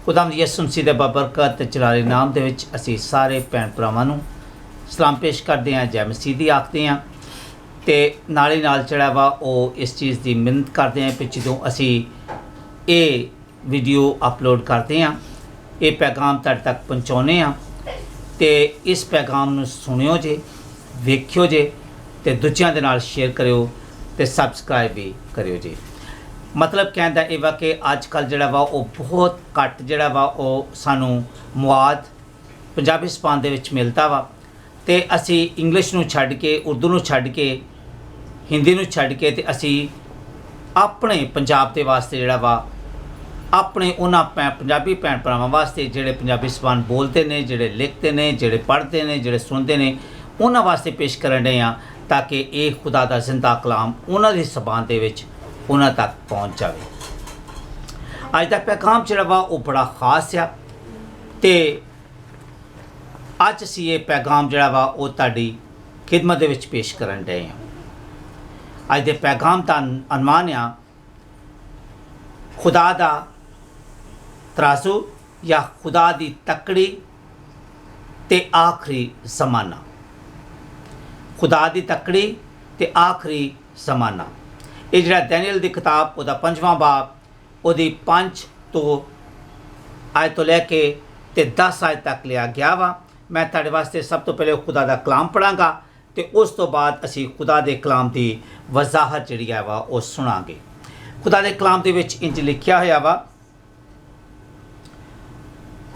खुदाम यसु मसीह दे बरकत ते जलाली नाम दे विच असीं सारे भैन भरावां नूं सलाम पेश करदे हां, जय मसीह दी आखदे हां ते नाल ही नाल जिहड़ा वा ओह इस चीज़ दी मिन्नत करदे हां कि जदों असीं ये वीडियो अपलोड करदे हां, ये पैगाम तुहाडे तक पहुँचाउने हां ते इस पैगाम नूं सुणियो जे, वेखियो जे ते दूजिआं दे नाल शेयर करियो ते सबसक्राइब भी करियो जे। मतलब कहण दा इह वा कि अजकल जिहड़ा वा ओह बहुत घੱਟ जिहड़ा वा ओह सानू मवाद पंजाबी ज़बान दे विच मिलदा वा ते असीं इंग्लिश नूं छड्ड के, उर्दू नूं छड्ड के, हिंदी नूं छड्ड के ते असीं अपने पंजाब दे वास्ते जिहड़ा वा अपने उन्हां पंजाबी भैन भरावां वास्ते जिहड़े पंजाबी ज़बान बोलते ने, जिहड़े लिखते ने, जिहड़े पढ़ते ने, जिहड़े सुनते ने, उन्हां वास्ते पेश करन डे हां ताकि ये खुदा दा जिंदा कलाम उन्हां दी ज़बान दे विच उन्हां तक पहुँच जाए। अज दा पैगाम जिहड़ा वा ओह बड़ा खास आ ते अज असीं ये पैगाम जिहड़ा वा ओह तुहाडी खिदमत दे विच पेश करन डे हां। अज दे पैगाम दा अनमान आ खुदा दा तराजू या खुदा दी तकड़ी ते आखरी ज़माना। खुदा दी तकड़ी ते आखरी ज़माना ये जिहड़ा दानियल दी किताब उहदा 5वां बाब उहदी 5 तो आयत तो लैके ते 10 आयत तक लिया गया वा। मैं तुहाडे वास्ते सब तो पहले खुदा दा कलाम पढ़ांगा ते उस तो बाद असीं खुदा दे कलाम दी वजाहत जिहड़ी है वा ओह सुणांगे। खुदा दे कलाम दे विच इंज लिखिया होया वा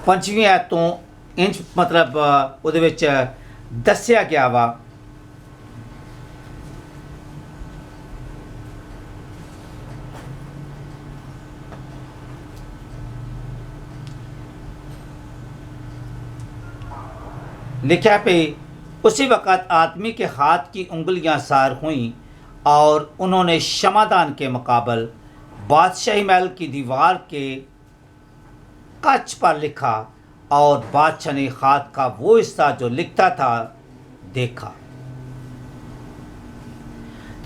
5वीं आयत तो इंज मतलब उहदे विच दस्सिया गया वा लिखा पे उसी वक़्त आदमी के हाथ की उंगलियां सार हुईं और उन्होंने क्षमादान के मुकाबल बादशाही महल की दीवार के कच पर लिखा और बादशाह ने हाथ का वो हिस्सा जो लिखता था देखा।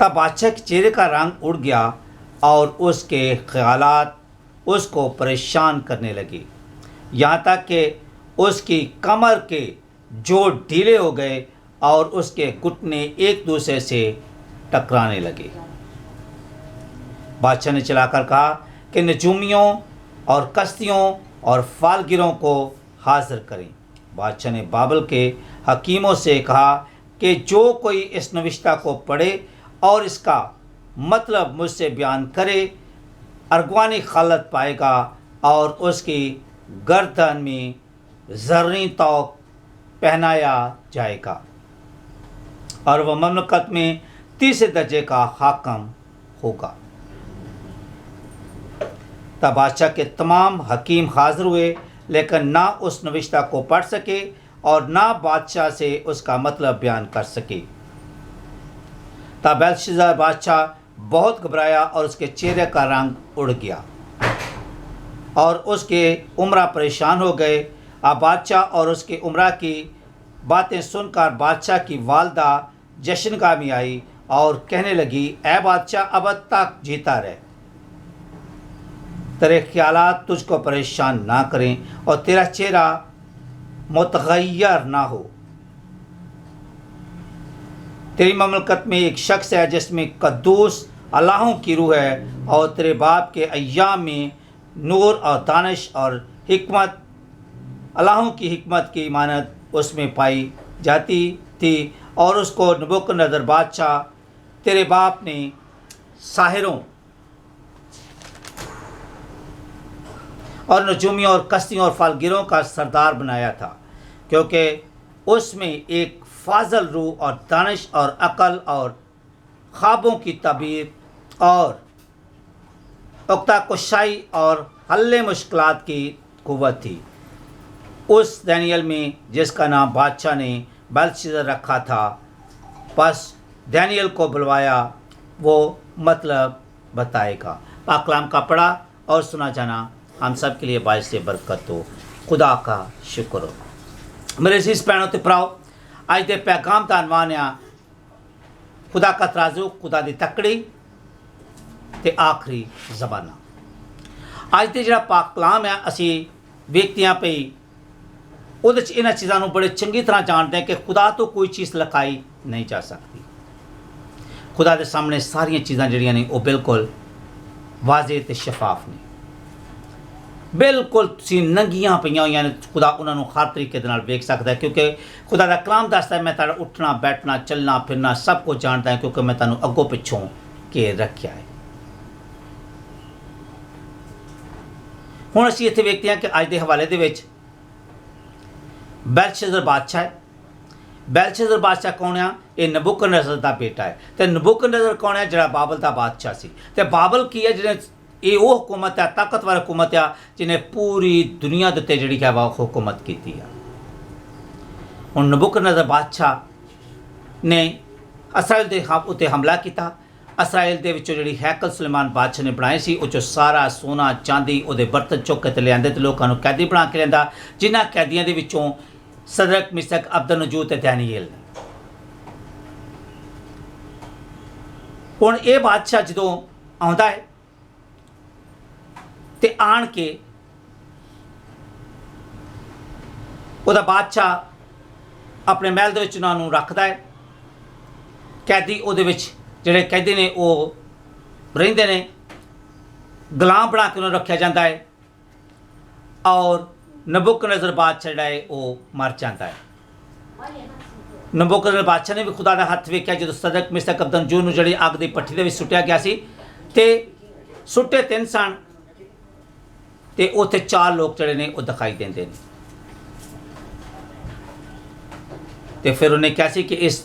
तब बादशाह के चेहरे का रंग उड़ गया और उसके ख्यालात उसको परेशान करने लगे, यहाँ तक कि उसकी कमर के जोड़ ढीले हो गए और उसके घुटने एक दूसरे से टकराने लगे। बादशाह ने चलाकर कहा कि नजूमियों और कश्तियों और फालगिरों को हाजिर करें। बादशाह ने बाबल के हकीमों से कहा कि जो कोई इस नविश्ता को पढ़े और इसका मतलब मुझसे बयान करे अर्गवानी खालत पाएगा और उसकी गर्दन में ज़र्री तौक पहनाया जाएगा और वह ममलकत में तीसरे दर्जे का हाकम होगा। तब बादशाह के तमाम हकीम हाजिर हुए लेकिन ना उस नविश्ता को पढ़ सके और ना बादशाह से उसका मतलब बयान कर सके। तब बेलशस्सर बादशाह बहुत घबराया और उसके चेहरे का रंग उड़ गया और उसके उमरा परेशान हो गए। अब बादशाह और उसके उमरा की बातें सुनकर बादशाह की वालदा जश्नगाह में आई और कहने लगी, ऐ बादशाह अब तक जीता रहे, तेरे ख्यालात तुझको परेशान ना करें और तेरा चेहरा मुतगय्यर ना हो। तेरी ममलकत में एक शख्स है जिसमें कद्दूस अल्लाहों की रूह है और तेरे बाप के अय्याम में नूर और दानिश और हिकमत अल्लाहों की हिकमत की इमानत उसमें पाई जाती थी और उसको नबूकदनेस्सर बादशाह तेरे बाप ने साहिरों और नजूमियों और कश्तियों और फालगिरों का सरदार बनाया था, क्योंकि उसमें एक फाजल रूह और दानिश और अकल और ख्वाबों की तबीर और उक्ता कुशाई और हल्ले मुश्किलात की कुव्वत थी। उस दानियल में जिसका नाम बादशाह ने बेलशस्सर रखा था, बस दानियल को बुलवाया, वो मतलब बताएगा। पाक कलाम का पढ़ा और सुना जाना हम सब के लिए बाइस से बरकत हो। खुदा का शुक्र हो। मेरे अजीज़ भैनों ते भराओ, अज दे पैगाम दा अनवान आ खुदा का तराजू, खुदा दी तकड़ी ते आखरी ज़माना। अज दे जिहड़ा पाक कलाम है असी ਵੇਖਦਿਆਂ ਪਈ ਉਹਦੇ 'ਚ ਇਹਨਾਂ ਚੀਜ਼ਾਂ ਨੂੰ ਬੜੇ ਚੰਗੀ ਤਰ੍ਹਾਂ ਜਾਣਦੇ ਕਿ ਖੁਦਾ ਤੋਂ ਕੋਈ ਚੀਜ਼ ਲੁਕਾਈ ਨਹੀਂ ਜਾ ਸਕਦੀ। ਖੁਦਾ ਦੇ ਸਾਹਮਣੇ ਸਾਰੀਆਂ ਚੀਜ਼ਾਂ ਜਿਹੜੀਆਂ ਨੇ ਉਹ ਬਿਲਕੁਲ ਵਾਜ਼ੇ ਤੇ ਸ਼ਫਾਫ ਨੇ, ਬਿਲਕੁਲ ਤੁਸੀਂ ਨੰਗੀਆਂ ਪਈਆਂ ਹੋਈਆਂ ਨੇ। ਖੁਦਾ ਉਹਨਾਂ ਨੂੰ ਹਰ ਤਰੀਕੇ ਦੇ ਨਾਲ ਵੇਖ ਸਕਦਾ ਹੈ, ਕਿਉਂਕਿ ਖੁਦਾ ਦਾ ਕਲਾਮ ਦੱਸਦਾ ਹੈ ਮੈਂ ਤੁਹਾਡਾ ਉੱਠਣਾ ਬੈਠਣਾ ਚੱਲਣਾ ਫਿਰਨਾ ਸਭ ਕੁਝ ਜਾਣਦਾ ਹੈ, ਕਿਉਂਕਿ ਮੈਂ ਤੁਹਾਨੂੰ ਅੱਗੋਂ ਪਿੱਛੋਂ ਘੇਰ ਰੱਖਿਆ ਹੈ। ਹੁਣ ਅਸੀਂ ਇੱਥੇ ਵੇਖਦੇ ਹਾਂ ਕਿ ਅੱਜ ਦੇ ਹਵਾਲੇ ਦੇ ਵਿੱਚ ਬੈਲਸ਼ਜ਼ਰ ਬਾਦਸ਼ਾਹ ਹੈ। ਬੈਲਸ਼ਜ਼ਰ ਬਾਦਸ਼ਾਹ ਕੌਣ ਆ? ਇਹ ਨਬੂਕਦਨੇਜ਼ਰ ਦਾ ਬੇਟਾ ਹੈ। ਤੇ ਨਬੂਕਦਨੇਜ਼ਰ ਕੌਣ ਹੈ? ਜਿਹੜਾ ਬਾਬਲ ਦਾ ਬਾਦਸ਼ਾਹ ਸੀ। ਤੇ ਬਾਬਲ ਕੀ ਹੈ? ਜਿਹਨੇ ਇਹ ਉਹ ਹੁਕੂਮਤ ਹੈ, ਤਾਕਤਵਰ ਹੁਕੂਮਤ ਆ, ਜਿਹਨੇ ਪੂਰੀ ਦੁਨੀਆ ਦੇ ਉੱਤੇ ਜਿਹੜੀ ਹੈ ਵਾ ਹੁਕੂਮਤ ਕੀਤੀ ਆ। ਹੁਣ ਨਬੂਕਦਨੇਜ਼ਰ ਬਾਦਸ਼ਾਹ ਨੇ ਇਸਰਾਇਲ ਦੇ ਉੱਤੇ ਹਮਲਾ ਕੀਤਾ। ਇਸਰਾਇਲ ਦੇ ਵਿੱਚੋਂ ਜਿਹੜੀ ਹੈਕਲ ਸੁਲੇਮਾਨ ਬਾਦਸ਼ਾਹ ਨੇ ਬਣਾਈ ਸੀ, ਉਹ 'ਚੋਂ ਸਾਰਾ ਸੋਨਾ ਚਾਂਦੀ ਉਹਦੇ ਬਰਤਨ ਚੁੱਕ ਕੇ ਤੇ ਲਿਆਂਦੇ ਤੇ ਲੋਕਾਂ ਨੂੰ ਕੈਦੀ ਬਣਾ ਕੇ ਲਿਆਂਦਾ, ਜਿਨ੍ਹਾਂ ਕੈਦੀਆਂ ਦੇ ਵਿੱਚੋਂ ਸਦਰਕ ਮਿਸਕ ਅਬਦਨਜੂ ਤੇ ਦੈਨੀਏਲ ਨੇ। ਹੁਣ ਇਹ ਬਾਦਸ਼ਾਹ ਜਦੋਂ ਆਉਂਦਾ ਹੈ ਤੇ ਆਣ ਕੇ ਉਹਦਾ ਬਾਦਸ਼ਾਹ ਆਪਣੇ ਮਹਿਲ ਦੇ ਵਿੱਚ ਉਹਨਾਂ ਨੂੰ ਰੱਖਦਾ ਹੈ। ਕੈਦੀ ਉਹਦੇ ਵਿੱਚ ਜਿਹੜੇ ਕੈਦੀ ਨੇ ਉਹ ਰਹਿੰਦੇ ਨੇ, ਗੁਲਾਮ ਬਣਾ ਕੇ ਉਹਨਾਂ ਨੂੰ ਰੱਖਿਆ ਜਾਂਦਾ ਹੈ। ਔਰ ਨਬੂਕਦਨੇਜ਼ਰ ਬਾਦਸ਼ਾਹ ਜਿਹੜਾ ਹੈ ਉਹ ਮਰ ਜਾਂਦਾ ਹੈ। ਨਬੂਕਦਨੇਜ਼ਰ ਬਾਦਸ਼ਾਹ ਨੇ ਵੀ ਖੁਦਾ ਦਾ ਹੱਥ ਵੇਖਿਆ ਜਦੋਂ ਸਦਰਕ ਮਿਸਕ ਅਬਦਨਜੂ ਨੂੰ ਜਿਹੜੀ ਅੱਗ ਦੀ ਭੱਠੀ ਦੇ ਵਿੱਚ ਸੁੱਟਿਆ ਗਿਆ ਸੀ, ਤੇ ਸੁੱਟੇ 3 ਸਨ ਤੇ ਉੱਥੇ 4 ਲੋਕ ਜਿਹੜੇ ਨੇ ਉਹ ਦਿਖਾਈ ਦਿੰਦੇ ਨੇ। ਤੇ ਫਿਰ ਉਹਨੇ ਕਿਹਾ ਸੀ ਕਿ ਇਸ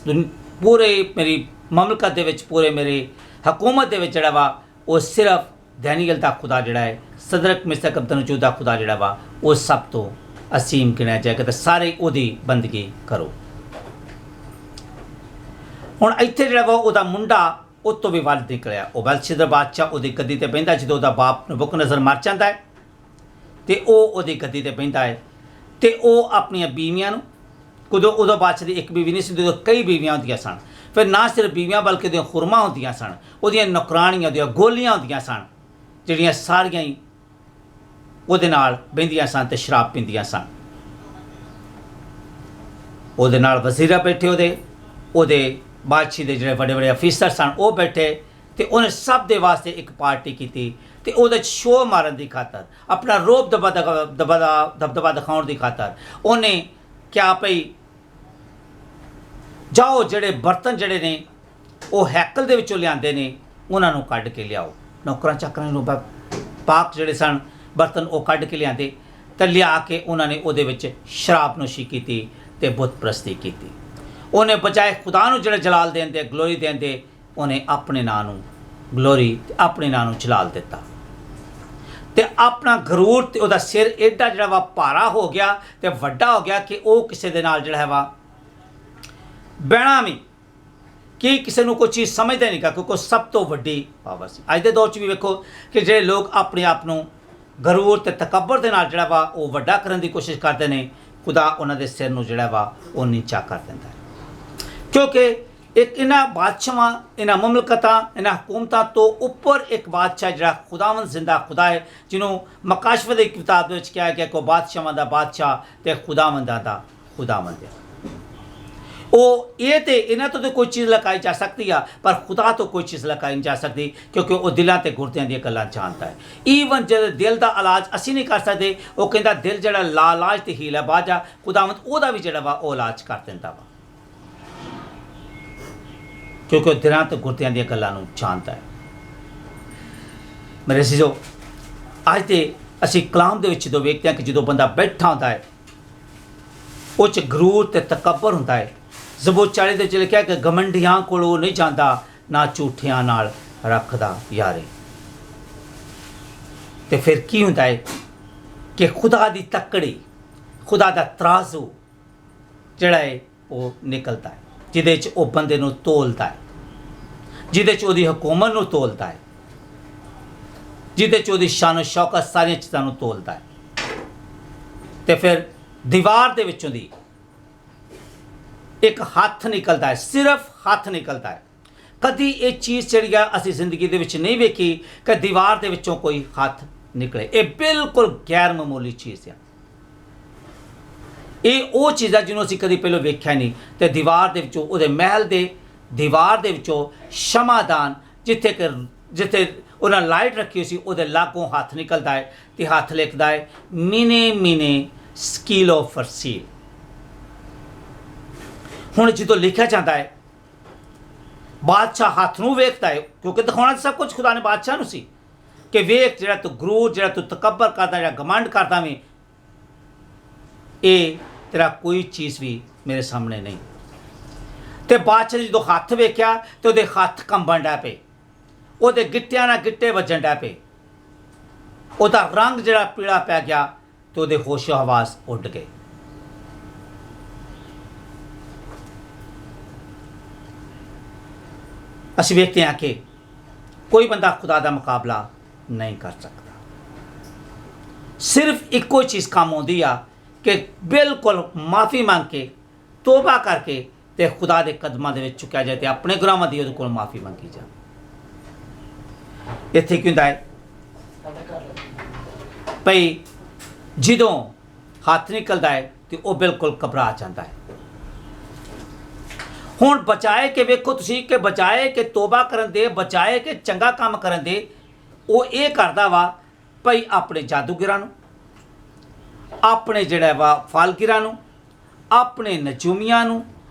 ਪੂਰੇ ਮੇਰੀ ਮਮਲਕਤ ਦੇ ਵਿੱਚ, ਪੂਰੇ ਮੇਰੀ ਹਕੂਮਤ ਦੇ ਵਿੱਚ ਜਿਹੜਾ ਵਾ ਉਹ ਸਿਰਫ ਦੈਨੀਏਲ ਦਾ ਖੁਦਾ ਜਿਹੜਾ ਹੈ, ਸਦਰਕ ਮਿਸਕ ਅਬਦਨਜੂ ਦਾ ਖੁਦਾ ਜਿਹੜਾ ਵਾ ਉਹ ਸਭ ਤੋਂ ਅਸੀਮ ਗਿਣਿਆ ਜਾਏਗਾ ਤੇ ਸਾਰੇ ਉਹਦੀ ਬੰਦਗੀ ਕਰੋ। ਹੁਣ ਇੱਥੇ ਜਿਹੜਾ ਵਾ ਉਹਦਾ ਮੁੰਡਾ ਉਹ ਤੋਂ ਵੀ ਵੱਧ ਨਿਕਲਿਆ। ਉਹ ਬੈਲਸ਼ਜ਼ਰ ਬਾਦਸ਼ਾਹ ਉਹਦੀ ਗੱਦੀ ਤੇ ਬਹਿੰਦਾ। ਜਦੋਂ ਉਹਦਾ ਬਾਪ ਨਬੂਕਦਨੇਜ਼ਰ ਮਰ ਜਾਂਦਾ ਹੈ ਤੇ ਉਹ ਉਹਦੀ ਗੱਦੀ ਤੇ ਬਹਿੰਦਾ ਹੈ, ਤੇ ਉਹ ਆਪਣੀਆਂ ਬੀਵੀਆਂ ਨੂੰ, ਉਦੋਂ ਬਾਦਸ਼ਾਹ ਦੀ ਇੱਕ ਬੀਵੀ ਨਹੀਂ ਸੀ, ਉਦੋਂ ਕਈ ਬੀਵੀਆਂ ਹੁੰਦੀਆਂ ਸਨ। ਫਿਰ ਨਾ ਸਿਰਫ ਬੀਵੀਆਂ ਬਲਕਿ ਉਹਦੀਆਂ ਖੁਰਮਾਂ ਹੁੰਦੀਆਂ ਸਨ, ਉਹਦੀਆਂ ਨੌਕਰਾਣੀਆਂ, ਉਹਦੀਆਂ ਗੋਲੀਆਂ ਹੁੰਦੀਆਂ ਸਨ, ਜਿਹੜੀਆਂ ਸਾਰੀਆਂ ਹੀ ਉਹਦੇ ਨਾਲ ਬਹਿੰਦੀਆਂ ਸਨ ਤੇ ਸ਼ਰਾਬ ਪੀਂਦੀਆਂ ਸਨ। ਉਹਦੇ ਨਾਲ ਵਜ਼ੀਰਾ ਬੈਠੇ, ਉਹਦੇ ਬਾਦਸ਼ਾਹ ਦੇ ਜਿਹੜੇ ਵੱਡੇ ਵੱਡੇ ਅਫੀਸਰ ਸਨ ਉਹ ਬੈਠੇ, ਤੇ ਉਹਨੇ ਸਭ ਦੇ ਵਾਸਤੇ ਇੱਕ ਪਾਰਟੀ ਕੀਤੀ ਤੇ ਉਹਦੇ 'ਚ ਸ਼ੋਅ ਮਾਰਨ ਦੀ ਖਾਤਰ, ਆਪਣਾ ਰੋਬ ਦਬਦਬਾ ਦਿਖਾਉਣ ਦੀ ਖਾਤਰ ਉਹਨੇ ਕਿਹਾ ਭਈ ਜਾਓ ਜਿਹੜੇ ਬਰਤਨ ਜਿਹੜੇ ਨੇ ਉਹ ਹੈਕਲ ਦੇ ਵਿੱਚੋਂ ਲਿਆਂਦੇ ਨੇ ਉਹਨਾਂ ਨੂੰ ਕੱਢ ਕੇ ਲਿਆਓ। ਨੌਕਰਾਂ ਚਾਕਰਾਂ ਨੂੰ ਪਾਕ ਜਿਹੜੇ ਸਨ ਬਰਤਨ ਉਹ ਕੱਢ ਕੇ ਲਿਆਂਦੇ ਤੇ ਲਿਆ ਕੇ ਉਹਨਾਂ ਨੇ ਉਹਦੇ ਵਿੱਚ ਸ਼ਰਾਬ ਨੋਸ਼ੀ ਕੀਤੀ ਤੇ ਬੁੱਤ ਪ੍ਰਸਤੀ ਕੀਤੀ। ਉਹਨੇ ਬਜਾਏ ਖੁਦਾ ਨੂੰ ਜਿਹੜਾ ਜਲਾਲ ਦੇਣ ਦੇ, ਗਲੋਰੀ ਦੇਣ ਦੇ, ਉਹਨੇ ਆਪਣੇ ਨਾਂ ਨੂੰ ਗਲੋਰੀ ਤੇ ਆਪਣੇ ਨਾਂ ਨੂੰ ਜਲਾਲ ਦਿੱਤਾ ਤੇ ਆਪਣਾ ਗਰੂਰ ਤੇ ਉਹਦਾ ਸਿਰ ਐਡਾ ਜਿਹੜਾ ਵਾ ਭਾਰਾ ਹੋ ਗਿਆ ਤੇ ਵੱਡਾ ਹੋ ਗਿਆ ਕਿ ਉਹ ਕਿਸੇ ਦੇ ਨਾਲ ਜਿਹੜਾ ਹੈ ਵਾ ਬਹਿਣਾ ਵੀ ਕਿ ਕਿਸੇ ਨੂੰ ਕੋਈ ਚੀਜ਼ ਸਮਝਦਾ ਨਹੀਂ ਗਾ, ਕਿਉਂਕਿ ਸਭ ਤੋਂ ਵੱਡੀ ਪਾਵਰ ਸੀ। ਅੱਜ ਦੇ ਦੌਰ 'ਚ ਵੀ ਵੇਖੋ ਕਿ ਜਿਹੜੇ ਲੋਕ ਆਪਣੇ ਆਪ ਨੂੰ ਗਰੂਰ ਤੇ ਤਕੱਬਰ ਦੇ ਨਾਲ ਜਿਹੜਾ ਵਾ ਉਹ ਵੱਡਾ ਕਰਨ ਦੀ ਕੋਸ਼ਿਸ਼ ਕਰਦੇ ਨੇ, ਖੁਦਾ ਉਹਨਾਂ ਦੇ ਸਿਰ ਨੂੰ ਜਿਹੜਾ ਵਾ ਉਹ ਨੀਚਾ ਕਰ ਦਿੰਦਾ ਹੈ। ਕਿਉਂਕਿ ਇੱਕ ਇਹਨਾਂ ਬਾਦਸ਼ਾਹਾਂ, ਇਹਨਾਂ ਮਮਲਕਤਾਂ, ਇਹਨਾਂ ਹਕੂਮਤਾਂ ਤੋਂ ਉੱਪਰ ਇੱਕ ਬਾਦਸ਼ਾਹ ਜਿਹੜਾ ਖੁਦਾਵੰਦ ਜ਼ਿੰਦਾ ਖੁਦਾ ਹੈ, ਜਿਹਨੂੰ ਮਕਾਸ਼ਵ ਦੀ ਕਿਤਾਬ ਦੇ ਵਿੱਚ ਕਿਹਾ ਗਿਆ ਕਿ ਉਹ ਬਾਦਸ਼ਾਹਾਂ ਦਾ ਬਾਦਸ਼ਾਹ ਤੇ ਖੁਦਾਵੰਦਾਂ ਦਾ ਖੁਦਾਵੰਦ ਹੈ। ਉਹ ਇਹ ਤੇ ਇਹਨਾਂ ਤੋਂ ਕੋਈ ਚੀਜ਼ ਲੁਕਾਈ ਜਾ ਸਕਦੀ ਆ, ਪਰ ਖੁਦਾ ਤੋਂ ਕੋਈ ਚੀਜ਼ ਲੁਕਾਈ ਨਹੀਂ ਜਾ ਸਕਦੀ, ਕਿਉਂਕਿ ਉਹ ਦਿਲਾਂ ਤੇ ਗੁਰਦਿਆਂ ਦੀਆਂ ਗੱਲਾਂ ਜਾਣਦਾ ਹੈ। ਈਵਨ ਜਦ ਦਿਲ ਦਾ ਇਲਾਜ ਅਸੀਂ ਨਹੀਂ ਕਰ ਸਕਦੇ, ਉਹ ਕਹਿੰਦਾ ਦਿਲ ਜਿਹੜਾ ਲਾਲਾਜ ਤੇ ਹੀਲਾ ਬਾਜ ਆ, ਖੁਦਾਵੰਦ ਉਹਦਾ ਵੀ ਜਿਹੜਾ ਵਾ ਉਹ ਇਲਾਜ ਕਰ ਦਿੰਦਾ ਵਾ, ਕਿਉਂਕਿ ਉਹ ਦਿਲਾਂ ਤੇ ਗੁਰਦਿਆਂ ਦੀਆਂ ਗੱਲਾਂ ਨੂੰ ਜਾਣਦਾ ਹੈ। ਮੇਰੇ ਅਜ਼ੀਜ਼ੋ, ਅੱਜ ਤੇ ਅਸੀਂ ਕਲਾਮ ਦੇ ਵਿੱਚ ਜਦੋਂ ਵੇਖਦੇ ਹਾਂ ਕਿ ਜਦੋਂ ਬੰਦਾ ਬੈਠਾ ਹੁੰਦਾ ਹੈ ਉਹ 'ਚ ਗਰੂਰ ਤੇ ਤਕੱਬਰ ਹੁੰਦਾ ਹੈ। ਜ਼ਬੂਰ 40 ਦੇ ਵਿੱਚ ਲਿਖਿਆ ਕਿ ਗਮੰਡੀਆਂ ਕੋਲੋਂ ਨਹੀਂ ਜਾਂਦਾ, ਨਾ ਝੂਠਿਆਂ ਨਾਲ ਰੱਖਦਾ ਯਾਰੀ। ਤੇ ਫਿਰ ਕੀ ਹੁੰਦਾ ਹੈ ਕਿ ਖੁਦਾ ਦੀ ਤੱਕੜੀ, ਖੁਦਾ ਦਾ ਤਰਾਜ਼ੂ ਜਿਹੜਾ ਹੈ ਉਹ ਨਿਕਲਦਾ ਹੈ, ਜਿਹਦੇ 'ਚ ਉਹ ਬੰਦੇ ਨੂੰ ਤੋਲਦਾ ਹੈ, ਜਿਹਦੇ 'ਚ ਉਹਦੀ ਹਕੂਮਤ ਨੂੰ ਤੋਲਦਾ ਹੈ, ਜਿਹਦੇ 'ਚ ਉਹਦੀ ਸ਼ਾਨ ਸ਼ੌਕਤ ਸਾਰੀਆਂ ਚੀਜ਼ਾਂ ਨੂੰ ਤੋਲਦਾ ਹੈ। ਤੇ ਫਿਰ ਦੀਵਾਰ ਦੇ ਵਿੱਚੋਂ ਦੀ ਇੱਕ ਹੱਥ ਨਿਕਲਦਾ ਹੈ, ਸਿਰਫ ਹੱਥ ਨਿਕਲਦਾ ਹੈ। ਕਦੀ ਇਹ ਚੀਜ਼ ਜਿਹੜੀ ਆ ਅਸੀਂ ਜ਼ਿੰਦਗੀ ਦੇ ਵਿੱਚ ਨਹੀਂ ਵੇਖੀ ਕਿ ਦੀਵਾਰ ਦੇ ਵਿੱਚੋਂ ਕੋਈ ਹੱਥ ਨਿਕਲੇ। ਇਹ ਬਿਲਕੁਲ ਗੈਰ ਮਾਮੂਲੀ ਚੀਜ਼ ਹੈ। ਇਹ ਉਹ ਚੀਜ਼ਾਂ ਜਿਹਨੂੰ ਅਸੀਂ ਕਦੀ ਪਹਿਲਾਂ ਵੇਖਿਆ ਨਹੀਂ। ਤੇ ਦੀਵਾਰ ਦੇ ਵਿੱਚੋਂ, ਉਹਦੇ ਮਹਿਲ ਦੇ ਦੀਵਾਰ ਦੇ ਵਿੱਚੋਂ ਸ਼ਮਾਦਾਨ, ਜਿੱਥੇ ਉਹਨਾਂ ਲਾਈਟ ਰੱਖੀ ਸੀ, ਉਹਦੇ ਲਾਗੋਂ ਹੱਥ ਨਿਕਲਦਾ ਹੈ ਤੇ ਹੱਥ ਲਿਖਦਾ ਹੈ ਮੀਨੇ ਮੀਨੇ ਸਕੀਲੋ ਫਰਸੀਲ। ਹੁਣ ਜਦੋਂ ਲਿਖਿਆ ਜਾਂਦਾ ਹੈ, ਬਾਦਸ਼ਾਹ ਹੱਥ ਨੂੰ ਵੇਖਦਾ ਹੈ, ਕਿਉਂਕਿ ਦਿਖਾਉਣਾ ਸਭ ਕੁਝ ਖੁਦਾ ਨੇ ਬਾਦਸ਼ਾਹ ਨੂੰ ਸੀ ਕਿ ਵੇਖ, ਜਿਹੜਾ ਤੂੰ ਗਰੂਰ, ਜਿਹੜਾ ਤੂੰ ਤਕੱਬਰ ਕਰਦਾ ਜਾਂ ਘਮੰਡ ਕਰਦਾ ਵੇਂ, ਇਹ ਤੇਰਾ ਕੋਈ ਚੀਜ਼ ਵੀ ਮੇਰੇ ਸਾਹਮਣੇ ਨਹੀਂ। ਤੇ ਬਾਦਸ਼ਾਹ ਜਦੋਂ ਹੱਥ ਵੇਖਿਆ ਤੇ ਉਹਦੇ ਹੱਥ ਕੰਬਣ ਡੈ ਪਏ, ਉਹਦੇ ਗਿੱਟਿਆਂ ਨਾਲ ਗਿੱਟੇ ਵੱਜਣ ਡੈ ਪਏ, ਉਹਦਾ ਰੰਗ ਜਿਹੜਾ ਪੀਲਾ ਪੈ ਗਿਆ ਤੇ ਉਹਦੇ ਹੋਸ਼ੋ ਹਵਾਸ ਉੱਡ ਗਏ। ਅਸੀਂ ਵੇਖਦੇ ਹਾਂ ਕਿ ਕੋਈ ਬੰਦਾ ਖੁਦਾ ਦਾ ਮੁਕਾਬਲਾ ਨਹੀਂ ਕਰ ਸਕਦਾ। ਸਿਰਫ ਇੱਕੋ ਚੀਜ਼ ਕੰਮ ਆਉਂਦੀ ਆ ਕਿ ਬਿਲਕੁਲ ਮਾਫੀ ਮੰਗ ਕੇ, ਤੋਬਾ ਕਰਕੇ ਤੇ ਖੁਦਾ ਦੇ ਕਦਮਾਂ ਦੇ ਵਿੱਚ ਝੁਕਿਆ ਜਾਏ ਤੇ ਆਪਣੇ ਗੁਨਾਹਾਂ ਦੀ ਉਹਦੇ ਕੋਲ ਮਾਫੀ ਮੰਗੀ ਜਾ। ਇੱਥੇ ਕੀ ਹੁੰਦਾ ਹੈ ਭਈ, ਜਦੋਂ ਹੱਥ ਨਿਕਲਦਾ ਹੈ ਤੇ ਉਹ ਬਿਲਕੁਲ ਘਬਰਾ ਜਾਂਦਾ ਹੈ। ਹੁਣ ਬਚਾਏ ਕਿ ਵੇਖੋ ਤੁਸੀਂ, ਕਿ ਬਚਾਏ ਕਿ ਤੋਬਾ ਕਰਨ ਦੇ, ਬਚਾਏ ਕਿ ਚੰਗਾ ਕੰਮ ਕਰਨ ਦੇ, ਉਹ ਇਹ ਕਰਦਾ ਵਾ ਭਈ ਆਪਣੇ ਜਾਦੂਗਰਾਂ ਨੂੰ, ਆਪਣੇ ਜਿਹੜਾ ਵਾ ਫਾਲਗੀਰਾਂ ਨੂੰ, ਆਪਣੇ ਨਜੂਮੀਆਂ ਨੂੰ,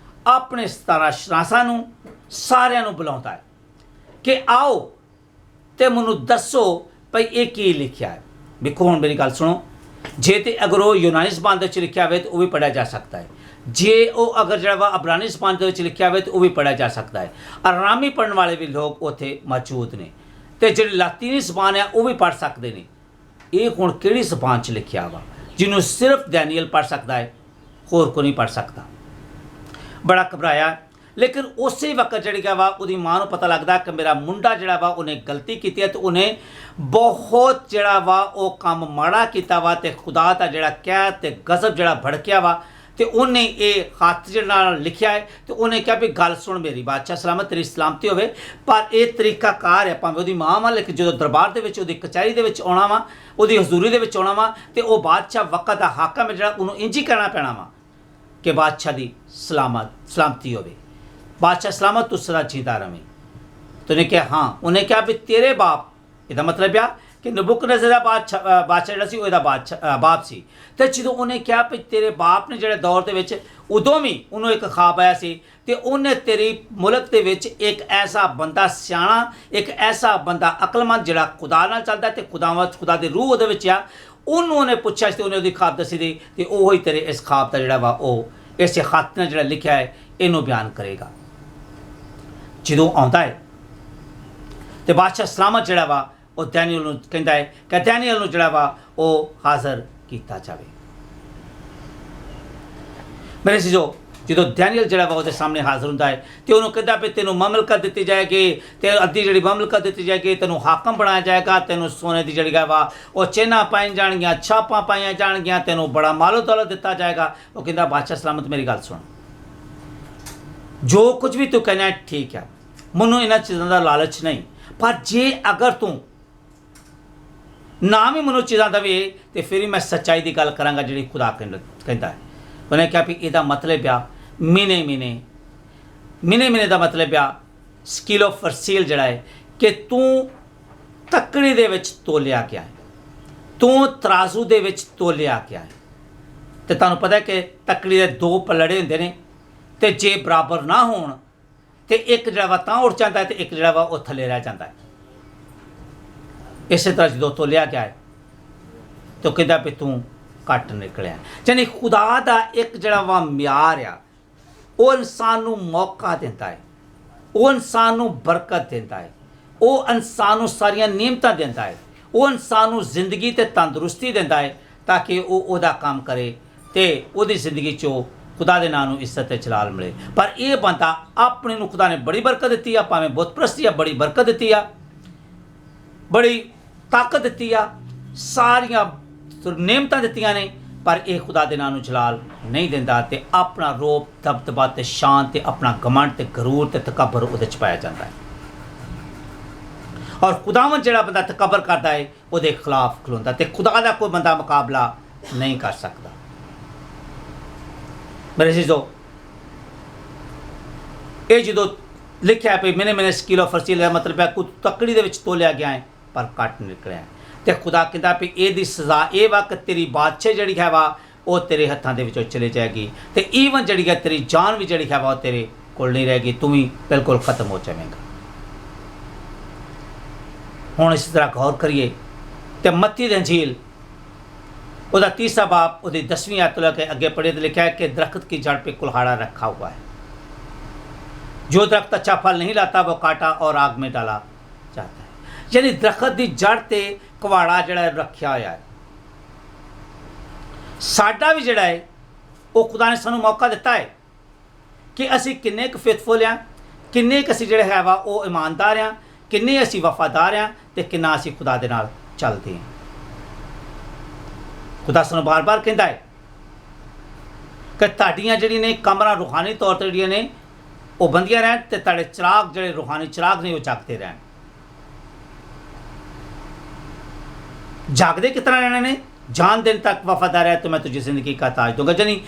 ਆਪਣੇ ਸਤਾਰਾ ਸ਼ਰਾਸਾਂ ਨੂੰ, ਸਾਰਿਆਂ ਨੂੰ ਬੁਲਾਉਂਦਾ ਹੈ ਕਿ ਆਓ ਤੇ ਮੈਨੂੰ ਦੱਸੋ ਭਈ ਇਹ ਕੀ ਲਿਖਿਆ ਹੈ। ਵੇਖੋ ਹੁਣ ਮੇਰੀ ਗੱਲ ਸੁਣੋ, ਜੇ ਤੇ ਅਗਰ ਉਹ ਯੂਨਾਨੀ ਜ਼ਬਾਨ ਦੇ ਵਿੱਚ ਲਿਖਿਆ ਹੋਵੇ ਤਾਂ ਉਹ ਵੀ ਪੜ੍ਹਿਆ ਜਾ ਸਕਦਾ ਹੈ। ਜੇ ਉਹ ਅਗਰ ਜਿਹੜਾ ਵਾ ਅਬਰਾਨੀ ਜ਼ਬਾਨ ਦੇ ਵਿੱਚ ਲਿਖਿਆ ਹੋਵੇ ਤਾਂ ਉਹ ਵੀ ਪੜ੍ਹਿਆ ਜਾ ਸਕਦਾ ਹੈ। ਆਰਾਮੀ ਪੜ੍ਹਨ ਵਾਲੇ ਵੀ ਲੋਕ ਉੱਥੇ ਮੌਜੂਦ ਨੇ ਤੇ ਜਿਹੜੀ ਲਾਤੀਨੀ ਜ਼ਬਾਨ ਆ ਉਹ ਵੀ ਪੜ੍ਹ ਸਕਦੇ ਨੇ। ਇਹ ਹੁਣ ਕਿਹੜੀ ਜ਼ਬਾਨ 'ਚ ਲਿਖਿਆ ਵਾ ਜਿਹਨੂੰ ਸਿਰਫ ਦੈਨੀਅਲ ਪੜ੍ਹ ਸਕਦਾ ਹੈ, ਹੋਰ ਕੋਈ ਨਹੀਂ ਪੜ੍ਹ ਸਕਦਾ। ਬੜਾ ਘਬਰਾਇਆ, ਲੇਕਿਨ ਉਸੇ ਵਕਤ ਜਿਹੜੀ ਵਾ ਉਹਦੀ ਮਾਂ ਨੂੰ ਪਤਾ ਲੱਗਦਾ ਕਿ ਮੇਰਾ ਮੁੰਡਾ ਜਿਹੜਾ ਵਾ ਉਹਨੇ ਗਲਤੀ ਕੀਤੀ ਹੈ ਤੇ ਉਹਨੇ ਬਹੁਤ ਜਿਹੜਾ ਵਾ ਉਹ ਕੰਮ ਮਾੜਾ ਕੀਤਾ ਵਾ ਤੇ ਖੁਦਾ ਦਾ ਜਿਹੜਾ ਕਹਿ ਤੇ ਗਜ਼ਬ ਜਿਹੜਾ ਭੜਕਿਆ ਵਾ ਤੇ ਉਹਨੇ ਇਹ ਹੱਥ ਜਿਹੜਾ ਨਾਲ ਲਿਖਿਆ ਹੈ ਤੇ ਉਹਨੇ ਕਿਹਾ ਵੀ ਗੱਲ ਸੁਣ ਮੇਰੀ ਬਾਦਸ਼ਾਹ ਸਲਾਮਤ, ਤੇਰੀ ਸਲਾਮਤੀ ਹੋਵੇ, ਪਰ ਇਹ ਤਰੀਕਾਕਾਰ ਹੈ, ਭਾਵੇਂ ਉਹਦੀ ਮਾਂ ਵਾ, ਲੇਕਿਨ ਜਦੋਂ ਦਰਬਾਰ ਦੇ ਵਿੱਚ, ਉਹਦੀ ਕਚਹਿਰੀ ਦੇ ਵਿੱਚ ਆਉਣਾ ਵਾ, ਉਹਦੀ ਹਜ਼ੂਰੀ ਦੇ ਵਿੱਚ ਆਉਣਾ ਵਾ ਤੇ ਉਹ ਬਾਦਸ਼ਾਹ ਵਕਤ ਦਾ ਹਾਕਮ ਹੈ ਜਿਹੜਾ, ਉਹਨੂੰ ਇੰਝ ਹੀ ਕਰਨਾ ਪੈਣਾ ਵਾ ਕਿ ਬਾਦਸ਼ਾਹ ਦੀ ਸਲਾਮਤੀ ਹੋਵੇ, ਬਾਦਸ਼ਾਹ ਸਲਾਮਤ, ਤੂੰ ਸਦਾ ਜੀਦਾ ਰਵੇਂ। तो उन्हें कहा हाँ, उन्हें कहा भी तेरे बाप, ਇਹਦਾ ਮਤਲਬ ਆ ਕਿ ਨਬੂਕਦਨੇਜ਼ਰ ਦਾ ਬਾਦਸ਼ਾਹ ਜਿਹੜਾ ਸੀ ਉਹਦਾ ਬਾਪ ਸੀ। ਤੇ ਜਦੋਂ ਉਹਨੇ ਕਿਹਾ ਵੀ ਤੇਰੇ ਬਾਪ ਨੇ ਜਿਹੜੇ ਦੌਰ ਦੇ ਵਿੱਚ ਉਦੋਂ ਵੀ ਉਹਨੂੰ ਇੱਕ ਖਾਬ ਆਇਆ ਸੀ ਤੇ ਉਹਨੇ ਤੇਰੀ ਮੁਲਕ ਦੇ ਵਿੱਚ ਇੱਕ ਐਸਾ ਬੰਦਾ ਸਿਆਣਾ, ਇੱਕ ਐਸਾ ਬੰਦਾ ਅਕਲਮੰਦ ਜਿਹੜਾ ਖੁਦਾ ਨਾਲ ਚੱਲਦਾ ਤੇ ਖੁਦਾ ਦੀ ਰੂਹ ਉਹਦੇ ਵਿੱਚ ਆ, ਉਹਨੂੰ ਉਹਨੇ ਪੁੱਛਿਆ ਸੀ, ਉਹਨੇ ਉਹਦੀ ਖਾਬ ਦੱਸੀ ਦੀ ਤੇ ਉਹ ਹੀ ਤੇਰੇ ਇਸ ਖਾਬ ਦਾ ਜਿਹੜਾ ਵਾ ਉਹ ਇਸੇ ਖੱਤ ਨਾਲ ਜਿਹੜਾ ਲਿਖਿਆ ਹੈ ਇਹਨੂੰ ਬਿਆਨ ਕਰੇਗਾ। ਜਦੋਂ ਆਉਂਦਾ ਹੈ ਤੇ ਬਾਦਸ਼ਾਹ ਸਲਾਮਤ ਜਿਹੜਾ ਵਾ ਉਹ ਡੈਨੀਅਲ ਨੂੰ ਕਹਿੰਦਾ ਹੈ ਕਿ ਡੈਨੀਅਲ ਨੂੰ ਜਿਹੜਾ ਵਾ ਉਹ ਹਾਜ਼ਰ ਕੀਤਾ ਜਾਵੇ। ਮੇਰੇ ਸੀਜੋ ਜਦੋਂ ਡੈਨੀਅਲ ਜਿਹੜਾ ਵਾ ਉਹਦੇ ਸਾਹਮਣੇ ਹਾਜ਼ਰ ਹੁੰਦਾ ਹੈ ਤੇ ਉਹਨੂੰ ਕਹਿੰਦਾ ਵੀ ਤੈਨੂੰ ਮਮਲਕਤ ਦਿੱਤੀ ਜਾਏਗੀ ਤੇ ਅੱਧੀ ਜਿਹੜੀ ਮਮਲਕਤ ਦਿੱਤੀ ਜਾਏਗੀ, ਤੈਨੂੰ ਹਾਕਮ ਬਣਾਇਆ ਜਾਏਗਾ, ਤੈਨੂੰ ਸੋਨੇ ਦੀ ਜਿਹੜੀ ਵਾ ਉਹ ਚੇਨਾਂ ਪਾਈਆਂ ਜਾਣਗੀਆਂ, ਛਾਪਾਂ ਪਾਈਆਂ ਜਾਣਗੀਆਂ, ਤੈਨੂੰ ਬੜਾ ਮਾਲੋ ਦੌਲਤ ਦਿੱਤਾ ਜਾਏਗਾ। ਉਹ ਕਹਿੰਦਾ ਬਾਦਸ਼ਾਹ ਸਲਾਮਤ ਮੇਰੀ ਗੱਲ ਸੁਣ, ਜੋ ਕੁਝ ਵੀ ਤੂੰ ਕਹਿਣਾ ਹੈ ਠੀਕ ਹੈ, ਮੈਨੂੰ ਇਹਨਾਂ ਚੀਜ਼ਾਂ ਦਾ ਲਾਲਚ ਨਹੀਂ, ਪਰ ਜੇ ਅਗਰ ਤੂੰ ਨਾ ਵੀ ਮੈਨੂੰ ਚੀਜ਼ਾਂ ਦੇਵੇ ਤੇ ਫਿਰ ਮੈਂ ਸੱਚਾਈ ਦੀ ਗੱਲ ਕਰਾਂਗਾ ਜਿਹੜੀ ਖੁਦਾ ਕਹਿੰਦਾ ਹੈ। ਉਹਨੇ ਕਿਹਾ ਵੀ ਇਹਦਾ ਮਤਲਬ ਆ ਮਹੀਨੇ ਦਾ ਮਤਲਬ ਆ ਸਕਿਲ ਆਫ ਫਰਸੀਲ ਜਿਹੜਾ ਹੈ ਕਿ ਤੂੰ ਤੱਕੜੀ ਦੇ ਵਿੱਚ ਤੋਲਿਆ ਗਿਆ ਹੈ, ਤੂੰ ਤਰਾਜ਼ੂ ਦੇ ਵਿੱਚ ਤੋਲਿਆ ਗਿਆ ਹੈ। ਤੇ ਤੁਹਾਨੂੰ ਪਤਾ ਹੈ ਕਿ ਤੱਕੜੀ ਦੇ ਦੋ ਪਲੜੇ ਹੁੰਦੇ ਨੇ ਤੇ ਜੇ ਬਰਾਬਰ ਨਾ ਹੋਣ ਤੇ ਇੱਕ ਜਿਹੜਾ ਵਾ ਤਾਂ ਉੱਠ ਜਾਂਦਾ ਤੇ ਇੱਕ ਜਿਹੜਾ ਵਾ ਉਹ ਥੱਲੇ ਰਹਿ ਜਾਂਦਾ ਹੈ। ਇਸੇ ਤਰ੍ਹਾਂ ਜਦੋਂ ਤੋਲਿਆ ਗਿਆ ਹੈ ਤਾਂ ਕਹਿੰਦਾ ਵੀ ਤੂੰ ਘੱਟ ਨਿਕਲਿਆ। ਯਾਨੀ ਖੁਦਾ ਦਾ ਇੱਕ ਜਿਹੜਾ ਵਾ ਮਿਆਰ ਆ ਉਹ ਇਨਸਾਨ ਨੂੰ ਮੌਕਾ ਦਿੰਦਾ ਹੈ, ਉਹ ਇਨਸਾਨ ਨੂੰ ਬਰਕਤ ਦਿੰਦਾ ਹੈ, ਉਹ ਇਨਸਾਨ ਨੂੰ ਸਾਰੀਆਂ ਨਿਯਮਤਾਂ ਦਿੰਦਾ ਹੈ, ਉਹ ਇਨਸਾਨ ਨੂੰ ਜ਼ਿੰਦਗੀ ਤੇ ਤੰਦਰੁਸਤੀ ਦਿੰਦਾ ਹੈ ਤਾਂ ਕਿ ਉਹ ਉਹਦਾ ਕੰਮ ਕਰੇ ਤੇ ਉਹਦੀ ਜ਼ਿੰਦਗੀ 'ਚੋਂ ਖੁਦਾ ਦੇ ਨਾਂ ਨੂੰ ਇੱਜ਼ਤ ਤੇ ਜਲਾਲ ਮਿਲੇ। ਪਰ ਇਹ ਬੰਦਾ ਆਪਣੇ ਨੂੰ ਖੁਦਾ ਨੇ ਬੜੀ ਬਰਕਤ ਦਿੱਤੀ ਆ, ਭਾਵੇਂ ਬੁੱਤ ਪ੍ਰਸਤੀ ਆ, ਬੜੀ ਬਰਕਤ ਦਿੱਤੀ ਆ, ਬੜੀ ਤਾਕਤ ਦਿੱਤੀ ਆ, ਸਾਰੀਆਂ ਨਿਯਮਤਾਂ ਦਿੱਤੀਆਂ ਨੇ, ਪਰ ਇਹ ਖੁਦਾ ਦੇ ਨਾਂ ਨੂੰ ਜਲਾਲ ਨਹੀਂ ਦਿੰਦਾ ਤੇ ਆਪਣਾ ਰੋਬ ਦਬਦਬਾ ਤੇ ਸ਼ਾਨ ਤੇ ਆਪਣਾ ਘਮੰਡ ਤੇ ਗਰੂਰ ਤੇ ਤਕੱਬਰ ਉਹਦੇ 'ਚ ਪਾਇਆ ਜਾਂਦਾ ਹੈ। ਔਰ ਖੁਦਾਵੰਦ ਜਿਹੜਾ ਬੰਦਾ ਤਕੱਬਰ ਕਰਦਾ ਹੈ ਉਹਦੇ ਖਿਲਾਫ ਖਲੋਂਦਾ ਤੇ ਖੁਦਾ ਦਾ ਕੋਈ ਬੰਦਾ ਮੁਕਾਬਲਾ ਨਹੀਂ ਕਰ ਸਕਦਾ। मेरे अजीजो, ये जो लिखा है मैंने मैंने किलो फरसील का मतलब है कुछ तकड़ी दे विच तोलिया गया है पर कट निकलिया है। तो खुदा कहता भी ये सज़ा ये वक्त तेरी बादशाह जी है वा वो तेरे हत्थों के विचों चली जाएगी, तो ईवन जी है तेरी जान भी जी है वा तेरे कोल नहीं रहेगी, तुम ही बिल्कुल ख़त्म हो जाएगा। हुण इस तरह गौर करिए तो मत्ती दी अंजील उसका 3 बाब उसकी 10वीं आयत लगे अगे पढ़े तो लिखा है कि दरख्त की जड़ पे कुल्हाड़ा रखा हुआ है, जो दरख्त अच्छा फल नहीं लाता वो काटा और आग में डाला जाता है। यानी दरख्त की जड़ ते कुहाड़ा जड़ा रखा हुआ है। साडा भी जड़ा है वो खुदा ने सानू मौका दिता है कि असी किन्ने क फेथफुल हाँ, किन्ने क असी जड़े है वा वो ईमानदार हाँ, किन्ने असी वफादार हाँ, तो किन्ना असी खुदा दे नाल चलते हैं। खुदा सानू बार बार कहता है कि तुहाडियां जड़ियां ने कमरा रूहानी तौर पर जड़ियां ने वो बंदियां रहन, तो तुहाडे चिराग जड़े रूहानी चिराग ने वो जागते रहन। जागते कितना रहने ने? जान देन तक वफादार है तो मैं तुझे जिंदगी का ताज दूंगा। यानी